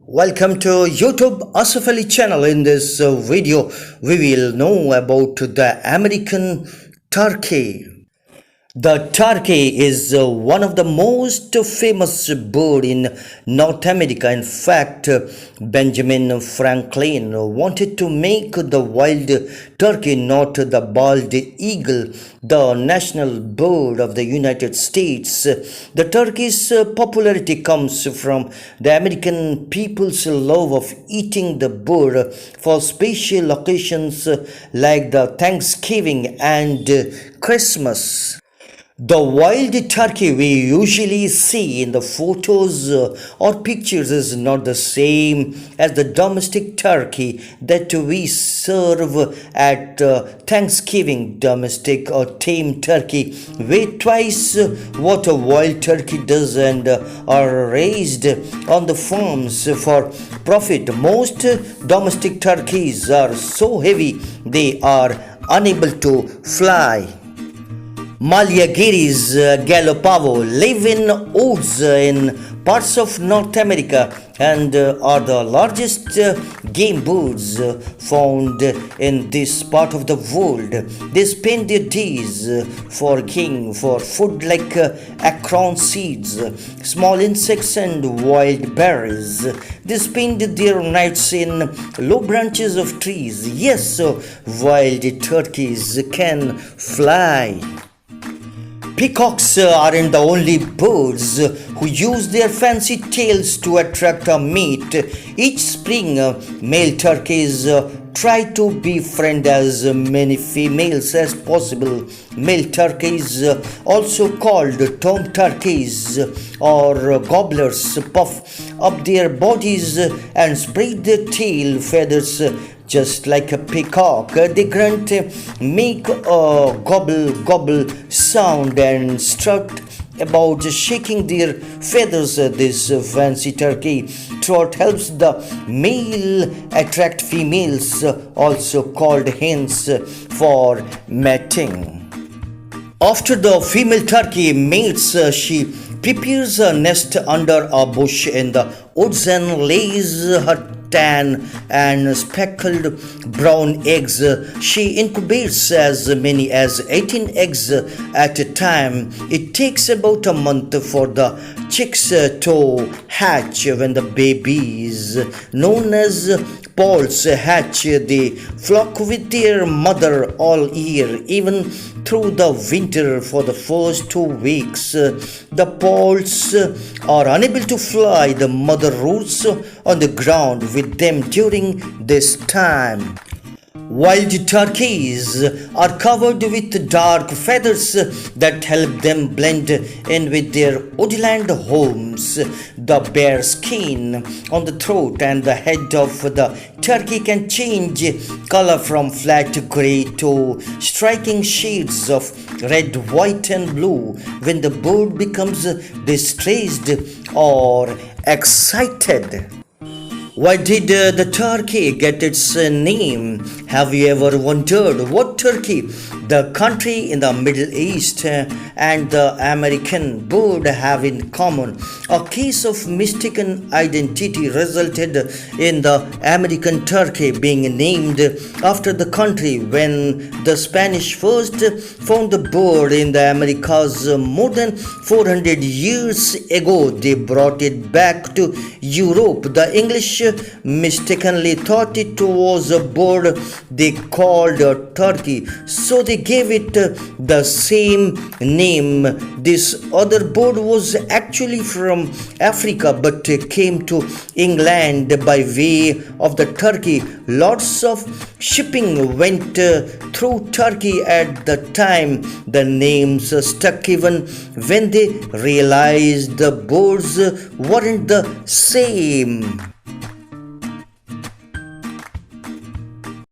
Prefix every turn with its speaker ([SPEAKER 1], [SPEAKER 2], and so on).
[SPEAKER 1] Welcome to YouTube Asaf Ali channel. In this video, we will know about the American turkey. The turkey is one of the most famous bird in North America. In fact, Benjamin Franklin wanted to make the wild turkey, not the bald eagle, the national bird of the United States. The turkey's popularity comes from the American people's love of eating the bird for special occasions like the Thanksgiving and Christmas. The wild turkey we usually see in the photos or pictures is not the same as the domestic turkey that we serve at Thanksgiving. Domestic or tame turkey weigh twice what a wild turkey does and are raised on the farms for profit. Most domestic turkeys are so heavy they are unable to fly. Maliagiri's Gallopavo live in woods in parts of North America and are the largest game birds found in this part of the world. They spend their days foraging for food like acorn seeds, small insects and wild berries. They spend their nights in low branches of trees. Yes, wild turkeys can fly. Peacocks aren't the only birds who use their fancy tails to attract a mate. Each spring, male turkeys try to befriend as many females as possible. Male turkeys, also called tom turkeys or gobblers, puff up their bodies and spread their tail feathers just like a peacock. They grunt, make a gobble gobble sound and strut about shaking their feathers. This fancy turkey trot helps the male attract females, also called hens, for mating. After the female turkey mates, she prepares a nest under a bush in the woods and lays her tan and speckled brown eggs. She incubates as many as 18 eggs at a time. It takes about a month for the chicks to hatch. When the babies, known as poults, hatch, they flock with their mother all year, even through the winter. For the first 2 weeks, the poults are unable to fly. The mother roots on the ground with them during this time. Wild turkeys are covered with dark feathers that help them blend in with their woodland homes. The bare skin on the throat and the head of the turkey can change color from flat gray to striking shades of red, white, and blue when the bird becomes distressed or excited. Why did the turkey get its name? Have you ever wondered what Turkey, the country in the Middle East, and the American bird have in common? A case of mistaken identity resulted in the American turkey being named after the country. When the Spanish first found the bird in the Americas more than 400 years ago, they brought it back to Europe. The English mistakenly thought it was a bird they called a turkey, so they gave it the same name. This other bird was actually from Africa but came to England by way of the Turkey. Lots of shipping went through Turkey at the time. The names stuck even when they realized the birds weren't the same.